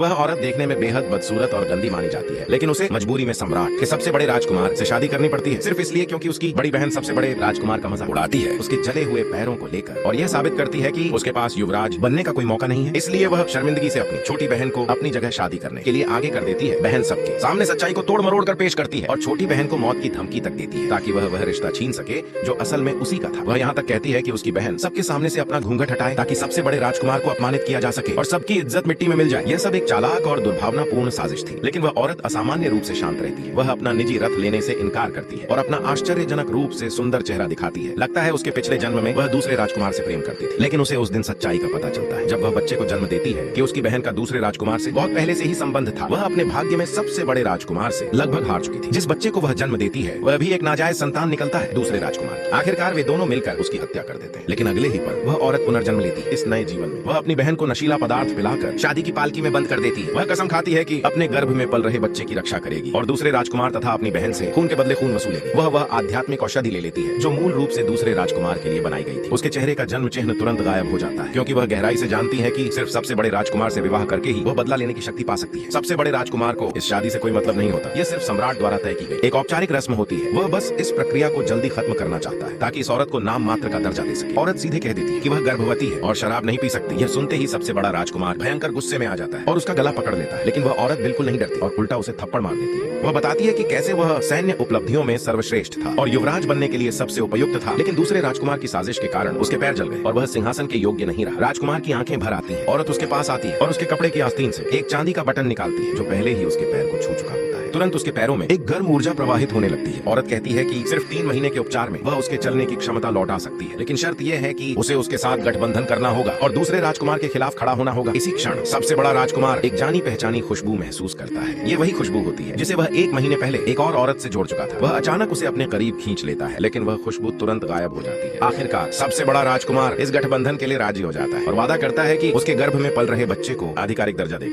वह औरत देखने में बेहद बदसूरत और गंदी मानी जाती है, लेकिन उसे मजबूरी में सम्राट के सबसे बड़े राजकुमार से शादी करनी पड़ती है, सिर्फ इसलिए क्योंकि उसकी बड़ी बहन सबसे बड़े राजकुमार का मजाक उड़ाती है उसके जले हुए पैरों को लेकर, और यह साबित करती है कि उसके पास युवराज बनने का कोई मौका नहीं है। इसलिए वह शर्मिंदगी से अपनी छोटी बहन को अपनी जगह शादी करने के लिए आगे कर देती है। बहन सबके सामने सच्चाई को तोड़ मरोड़ कर पेश करती है और छोटी बहन को मौत की धमकी तक देती है ताकि वह रिश्ता छीन सके जो असल में उसी का था। वह यहाँ तक कहती है कि उसकी बहन सबके सामने से अपना घूंघट हटाए ताकि सबसे बड़े राजकुमार को अपमानित किया जा सके और सबकी इज्जत मिट्टी में मिल जाए। यह सब एक चालाक और दुर्भावनापूर्ण साजिश थी, लेकिन वह औरत असामान्य रूप से शांत रहती है। वह अपना निजी रथ लेने से इनकार करती है और अपना आश्चर्यजनक रूप से सुंदर चेहरा दिखाती है। लगता है उसके पिछले जन्म में वह दूसरे राजकुमार से प्रेम करती थी, लेकिन उसे उस दिन सच्चाई का पता चलता है जब वह बच्चे को जन्म देती है कि उसकी बहन का दूसरे राजकुमार से बहुत पहले से ही संबंध था। वह अपने भाग्य में सबसे बड़े राजकुमार से लगभग हार चुकी थी। जिस बच्चे को वह जन्म देती है वह भी एक नाजायज संतान निकलता है दूसरे राजकुमार। आखिरकार वे दोनों मिलकर उसकी हत्या कर देते हैं, लेकिन अगले ही पल वह औरत पुनर्जन्म लेती है। इस नए जीवन में वह अपनी बहन को नशीला पदार्थ पिलाकर शादी की पालकी में बंद कर देती है। वह कसम खाती है कि अपने गर्भ में पल रहे बच्चे की रक्षा करेगी और दूसरे राजकुमार तथा अपनी बहन से खून के बदले खून वसूलेगी। वह आध्यात्मिक औषधि ले लेती है जो मूल रूप से दूसरे राजकुमार के लिए बनाई गई थी। उसके चेहरे का जन्म चिन्ह तुरंत गायब हो जाता है क्योंकि वह गहराई से जानती है कि सिर्फ सबसे बड़े राजकुमार से विवाह करके ही वह बदला लेने की शक्ति पा सकती है। सबसे बड़े राजकुमार को इस शादी से कोई मतलब नहीं होता, यह सिर्फ सम्राट द्वारा तय की गई एक औपचारिक रस्म होती है। वह बस इस प्रक्रिया को जल्दी खत्म करना चाहता है ताकि इस औरत को नाम मात्र का दर्जा दे सके। औरत सीधे कह देती है कि वह गर्भवती है और शराब नहीं पी सकती। यह सुनते ही सबसे बड़ा राजकुमार भयंकर गुस्से में आ जाता है और उसका गला पकड़ लेता है, लेकिन वह औरत बिल्कुल नहीं डरती और उल्टा उसे थप्पड़ मार देती है। वह बताती है कि कैसे वह सैन्य उपलब्धियों में सर्वश्रेष्ठ था और युवराज बनने के लिए सबसे उपयुक्त था, लेकिन दूसरे राजकुमार की साजिश के कारण उसके पैर जल गए और वह सिंहासन के योग्य नहीं रहा। राजकुमार की आंखें भर आती हैं। औरत उसके पास आती है और उसके कपड़े की आस्तीन से एक चांदी का बटन निकालती है जो पहले ही उसके पैर को छू चुका होता है। तुरंत उसके पैरों में एक गर्म ऊर्जा प्रवाहित होने लगती है। औरत कहती है कि सिर्फ 3 महीने के उपचार में वह उसके चलने की क्षमता लौटा सकती है, लेकिन शर्त यह है कि उसे उसके साथ गठबंधन करना होगा और दूसरे राजकुमार के खिलाफ खड़ा होना होगा। इसी क्षण सबसे बड़ा राजकुमार एक जानी पहचानी खुशबू महसूस करता है। ये वही खुशबू होती है जिसे वह 1 महीने पहले एक और औरत से जोड़ चुका था। वह अचानक उसे अपने करीब खींच लेता है, लेकिन वह खुशबू तुरंत गायब हो जाती है। आखिरकार सबसे बड़ा राजकुमार इस गठबंधन के लिए राजी हो जाता है और वादा करता है कि उसके गर्भ में पल रहे बच्चे को आधिकारिक दर्जा देगा।